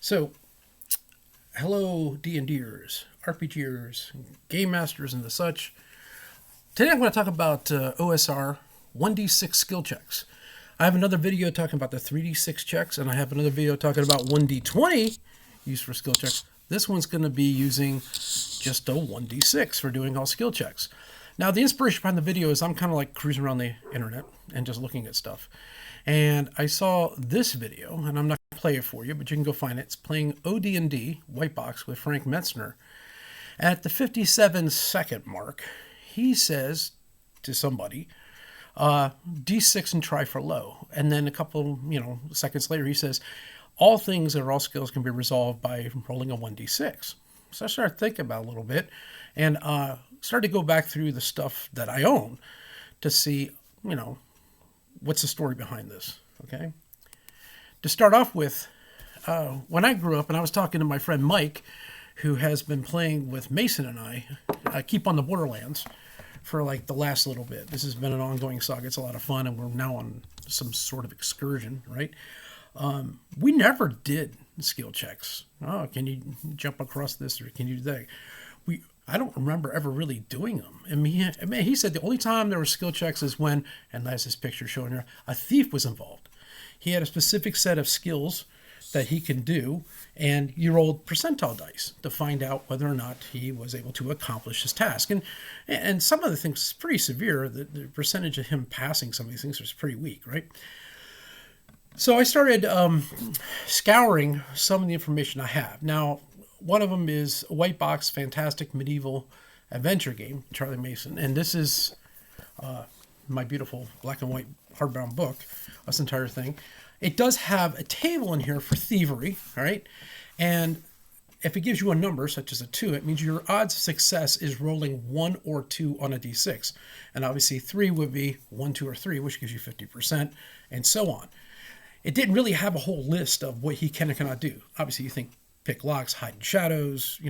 So, hello D&Ders, RPGers, Game Masters, and the such. Today I'm going to talk about OSR 1d6 skill checks. I have another video talking about the 3d6 checks, and I have another video talking about 1d20 used for skill checks. This one's going to be using just a 1d6 for doing all skill checks. Now, the inspiration behind the video is I'm kind of like cruising around the internet and just looking at stuff. And I saw this video, and I'm not going to play it for you, but you can go find it. It's playing OD&D, White Box, with Frank Mentzer. At the 57-second mark, he says to somebody, D6 and try for low. And then a couple, seconds later, he says, all things or all skills can be resolved by rolling a 1d6. So I started thinking about it a little bit and started to go back through the stuff that I own to see, what's the story behind this, okay? To start off with, when I grew up, and I was talking to my friend Mike, who has been playing with Mason and I keep on the Borderlands for like the last little bit. This has been an ongoing saga. It's a lot of fun, and we're now on some sort of excursion, right? We never did skill checks. Oh, can you jump across this, or can you do that? I don't remember ever really doing them. I mean, he said the only time there were skill checks is when, and that's his picture showing here, a thief was involved. He had a specific set of skills that he can do, and you rolled percentile dice to find out whether or not he was able to accomplish his task. And some of the things is pretty severe. The percentage of him passing some of these things was pretty weak, right? So I started scouring some of the information I have. Now, one of them is a White Box, fantastic medieval adventure game, Charlie Mason. And this is my beautiful black and white hardbound book, this entire thing. It does have a table in here for thievery, all right? And if it gives you a number, such as a 2, it means your odds of success is rolling 1 or 2 on a d6. And obviously 3 would be 1, 2, or 3, which gives you 50%, and so on. It didn't really have a whole list of what he can and cannot do. Obviously, you think pick locks, hide in shadows,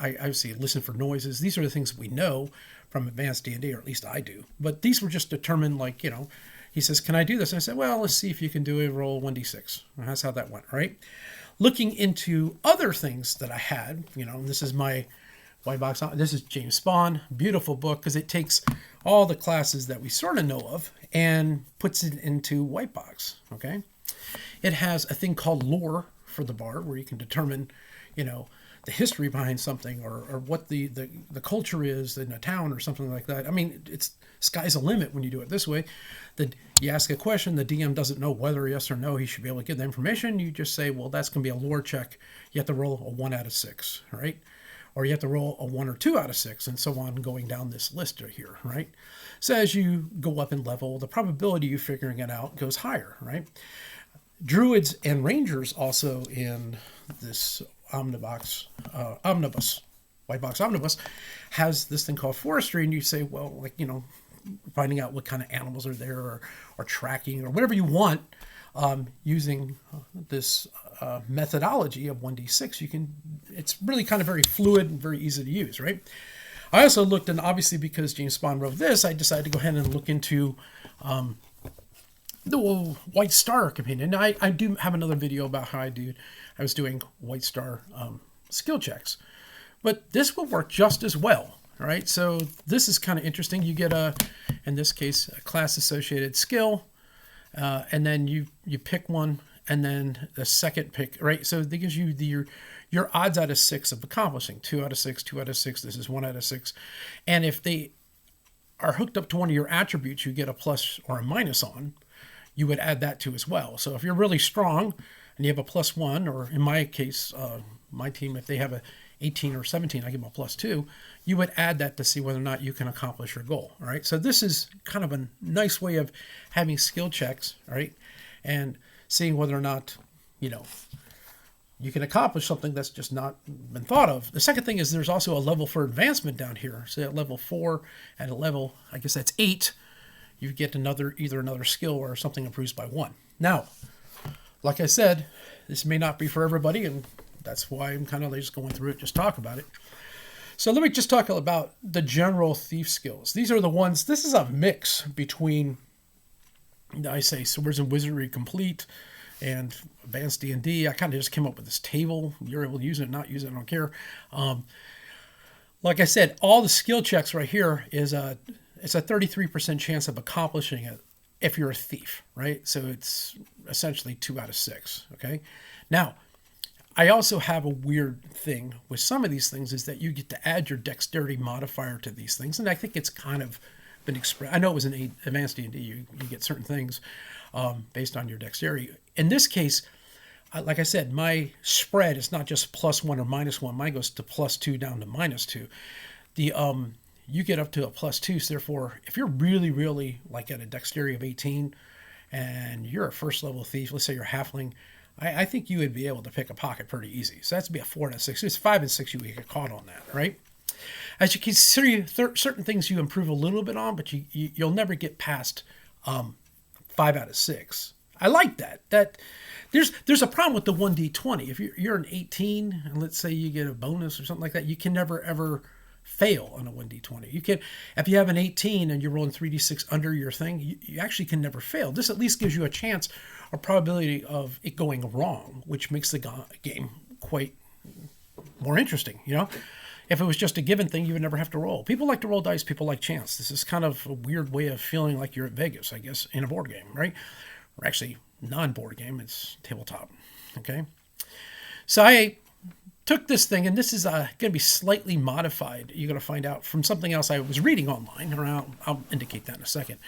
I obviously listen for noises. These are the things we know from advanced D&D, or at least I do. But these were just determined, he says, can I do this? And I said, well, let's see if you can do it, roll 1d6. And that's how that went, right? Looking into other things that I had, and this is my White Box. This is James Spawn, beautiful book, because it takes all the classes that we sort of know of and puts it into White Box, okay? It has a thing called lore for the bard, where you can determine, the history behind something, or what the culture is in a town or something like that. I mean, it's sky's the limit when you do it this way. You ask a question, the DM doesn't know whether yes or no he should be able to get the information. You just say, well, that's going to be a lore check. You have to roll a 1 out of 6, right? Or you have to roll a 1 or 2 out of 6, and so on, going down this list here, right? So as you go up in level, the probability of you figuring it out goes higher, right? Druids and Rangers also in this omnibus, White Box Omnibus, has this thing called forestry, and you say, well, finding out what kind of animals are there, or tracking, or whatever you want, using this methodology of 1d6, it's really kind of very fluid and very easy to use, right? I also looked, and obviously because James Spawn wrote this, I decided to go ahead and look into the White Star campaign. And I do have another video about how I was doing White Star skill checks. But this will work just as well, right? So this is kind of interesting. You get in this case, a class-associated skill, and then you pick one, and then the second pick, right? So it gives you your odds out of 6 of accomplishing. 2 out of 6, 2 out of 6, this is 1 out of 6. And if they are hooked up to one of your attributes, you get a plus or a minus on. You would add that to as well. So if you're really strong and you have a +1, or in my case, my team, if they have a 18 or 17, I give them a +2, you would add that to see whether or not you can accomplish your goal. All right. So this is kind of a nice way of having skill checks, all right, and seeing whether or not, you can accomplish something that's just not been thought of. The second thing is there's also a level for advancement down here. So at level 4, at a level, I guess that's 8, you get either another skill or something improves by 1. Now, like I said, this may not be for everybody, and that's why I'm kind of just going through it, just talk about it. So let me just talk about the general thief skills. These are the ones, this is a mix between, I say, Swords and Wizardry Complete and advanced D&D. I kind of just came up with this table. You're able to use it, not use it, I don't care. Like I said, all the skill checks right here it's a 33% chance of accomplishing it if you're a thief, right? So it's essentially 2 out of 6, okay? Now, I also have a weird thing with some of these things is that you get to add your dexterity modifier to these things. And I think it's kind of been expressed. I know it was in advanced D&D. You get certain things based on your dexterity. In this case, like I said, my spread is not just +1 or -1. Mine goes to +2 down to -2. You get up to a +2. So therefore, if you're really, really like at a dexterity of 18 and you're a first level thief, let's say you're halfling, I think you would be able to pick a pocket pretty easy. So that's be a 4 out of 6. It's 5 and 6 you would get caught on that, right? As you can see, certain things you improve a little bit on, but you'll never get past 5 out of 6. I like that. There's a problem with the 1d20. If you're an 18 and let's say you get a bonus or something like that, you can never ever fail on a 1d20. You can, if you have an 18 and you're rolling 3d6 under your thing, you actually can never fail. This at least gives you a chance or probability of it going wrong, which makes the game quite more interesting, you know? If it was just a given thing, you would never have to roll. People like to roll dice. People like chance. This is kind of a weird way of feeling like you're at Vegas, I guess, in a board game, right? Or actually, non-board game. It's tabletop, okay? So I took this thing, and this is going to be slightly modified. You're going to find out from something else I was reading online, or I'll indicate that in a second.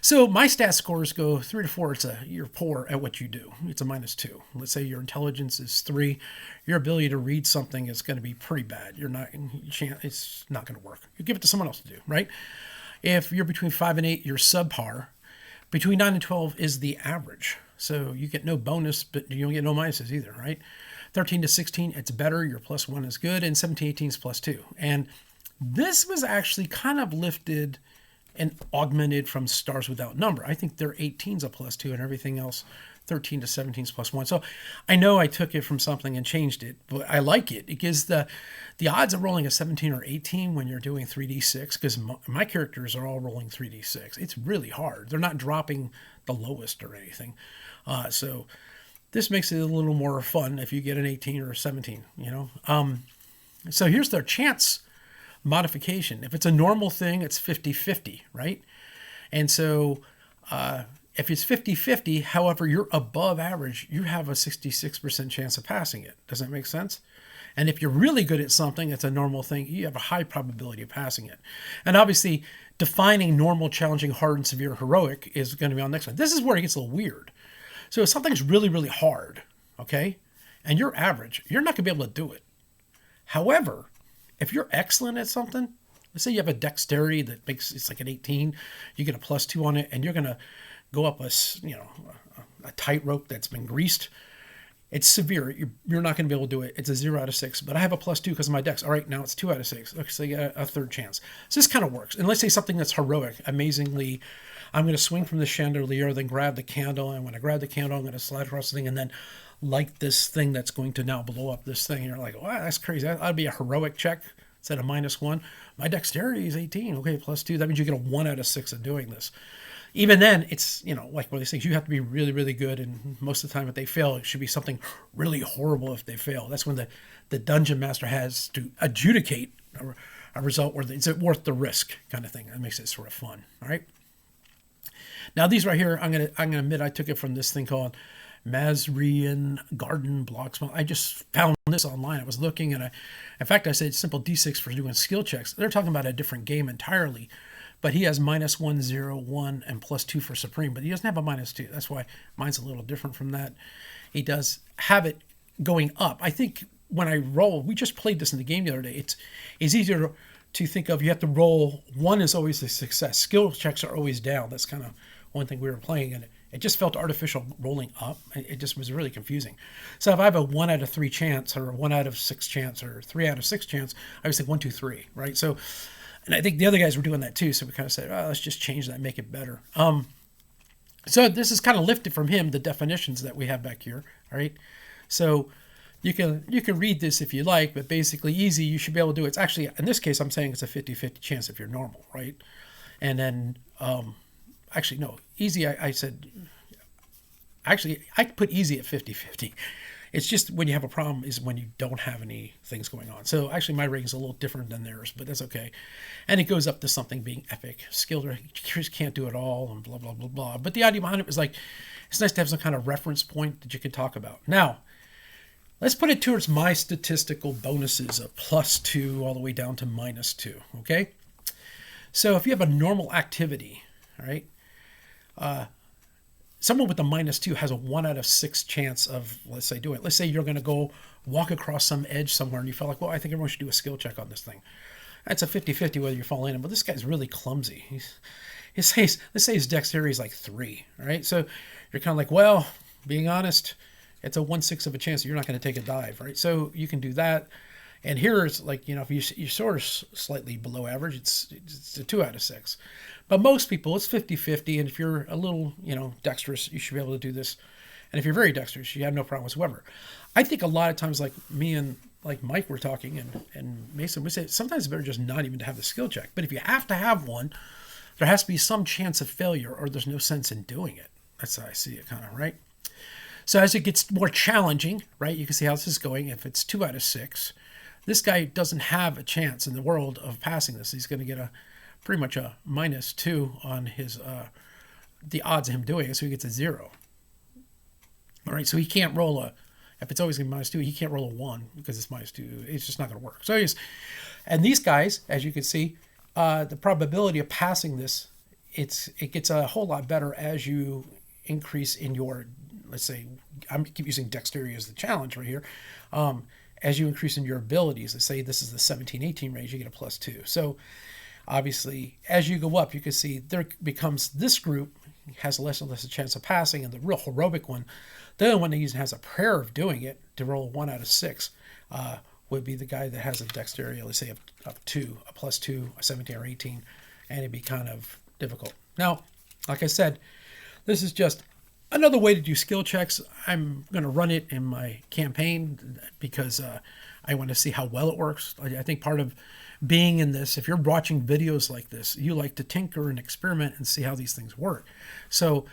So my stat scores go 3 to 4. You're poor at what you do. It's a -2. Let's say your intelligence is 3. Your ability to read something is going to be pretty bad. It's not going to work. You give it to someone else to do, right? If you're between 5 and 8, you're subpar. Between 9 and 12 is the average. So you get no bonus, but you don't get no minuses either, right? 13 to 16, it's better. Your +1 is good. And 17 to 18 is +2. And this was actually kind of lifted and augmented from Stars Without Number. I think their 18's a +2 and everything else, 13 to 17's +1. So I know I took it from something and changed it, but I like it. It gives the odds of rolling a 17 or 18 when you're doing 3d6, because my characters are all rolling 3d6. It's really hard. They're not dropping the lowest or anything. So this makes it a little more fun if you get an 18 or a 17, you know. So here's their chance modification. If it's a normal thing, it's 50-50, right? And so if it's 50-50, however, you're above average, you have a 66% chance of passing it. Does that make sense? And if you're really good at something, it's a normal thing, you have a high probability of passing it. And obviously, defining normal, challenging, hard, and severe heroic is going to be on the next one. This is where it gets a little weird. So if something's really, really hard, okay, and you're average, you're not going to be able to do it. However, if you're excellent at something, let's say you have a dexterity that makes it's like an 18, you get a +2 on it, and you're going to go up a tightrope that's been greased. It's severe. You're not going to be able to do it. It's a 0 out of 6, but I have a +2 because of my dex. All right, now it's 2 out of 6. Okay, so you get a third chance. So this kind of works. And let's say something that's heroic. Amazingly, I'm going to swing from the chandelier, then grab the candle. And when I grab the candle, I'm going to slide across the thing and then light this thing that's going to now blow up this thing. And you're like, wow, that's crazy. That'd be a heroic check instead of -1. My dexterity is 18. Okay, +2. That means you get a 1 out of 6 of doing this. Even then, it's, like one of these things, you have to be really, really good. And most of the time, if they fail, it should be something really horrible if they fail. That's when the dungeon master has to adjudicate a result where is it worth the risk kind of thing. That makes it sort of fun. All right. Now, these right here, I'm gonna admit I took it from this thing called Mazrian Garden Blocks. I just found this online. I was looking, and in fact, I said simple D6 for doing skill checks. They're talking about a different game entirely. But he has -1, 0, 1, and +2 for Supreme. But he doesn't have a -2. That's why mine's a little different from that. He does have it going up. I think when I roll, we just played this in the game the other day. It's easier to think of. You have to roll. 1 is always a success. Skill checks are always down. That's kind of one thing we were playing. And it just felt artificial rolling up. It just was really confusing. So if I have a 1 out of 3 chance, or a 1 out of 6 chance, or 3 out of 6 chance, I would say 1, 2, 3, right? So... And I think the other guys were doing that too. So we kind of said, let's just change that, make it better. So this is kind of lifted from him, the definitions that we have back here. All right. So you can read this if you like, but basically easy, you should be able to do it. It's actually, in this case, I'm saying it's a 50-50 chance if you're normal, right? And then, actually, no, easy, I said, actually, I put easy at 50-50. It's just when you have a problem is when you don't have any things going on. So actually my rating is a little different than theirs, but that's okay. And it goes up to something being epic. Skilled can't do it all and blah, blah, blah, blah. But the idea behind it was like, it's nice to have some kind of reference point that you can talk about. Now, let's put it towards my statistical bonuses of +2 all the way down to -2, okay? So if you have a normal activity, all right, someone with a -2 has a 1 out of 6 chance of, let's say, doing it. Let's say you're going to go walk across some edge somewhere and you feel like, well, I think everyone should do a skill check on this thing. That's a 50-50 whether you fall in. But this guy's really clumsy. Let's say his dexterity is like 3, all right? So you're kind of like, well, being honest, it's a 1/6 of a chance that you're not going to take a dive, right? So you can do that. And here it's like, if you're sort of slightly below average, it's a 2 out of 6. But most people, it's 50-50. And if you're a little, dexterous, you should be able to do this. And if you're very dexterous, you have no problem whatsoever. I think a lot of times, like me and like Mike were talking and Mason, we say sometimes it's better just not even to have the skill check. But if you have to have one, there has to be some chance of failure or there's no sense in doing it. That's how I see it kind of, right? So as it gets more challenging, right, you can see how this is going. If it's 2 out of 6, this guy doesn't have a chance in the world of passing this. He's going to get pretty much a -2 on his the odds of him doing it, so he gets a 0. All right, so he can't roll if it's always going to be -2, he can't roll a 1 because it's -2. It's just not going to work. So and these guys, as you can see, the probability of passing this, it gets a whole lot better as you increase in your, let's say, I keep using dexterity as the challenge right here. As you increase in your abilities, let's say this is the 17-18 range, you get a +2. So obviously, as you go up, you can see there becomes this group has less and less a chance of passing, and the real heroic one, the only one that even has a prayer of doing it to roll 1 out of 6, would be the guy that has a dexterity, let's say, of 2, a +2, a 17 or 18, and it'd be kind of difficult. Now, like I said, this is just another way to do skill checks. I'm going to run it in my campaign because I want to see how well it works. I think part of being in this, if you're watching videos like this, you like to tinker and experiment and see how these things work. So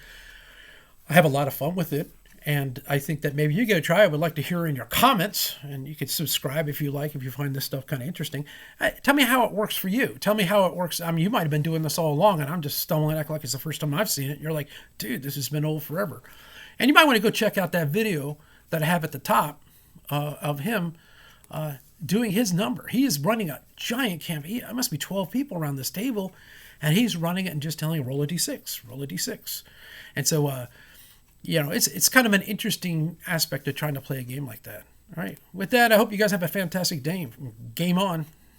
I have a lot of fun with it. And I think that maybe you get a try. I would like to hear in your comments, and you can subscribe if you like, if you find this stuff kind of interesting. Tell me how it works for you. Tell me how it works. I mean, you might have been doing this all along, and I'm just stumbling acting like it's the first time I've seen it. You're like, dude, this has been old forever. And you might want to go check out that video that I have at the top of him doing his number. He is running a giant campaign. There must be 12 people around this table, and he's running it and just telling roll a d6, roll a d6. And so, it's kind of an interesting aspect of trying to play a game like that. All right. With that, I hope you guys have a fantastic day. Game on.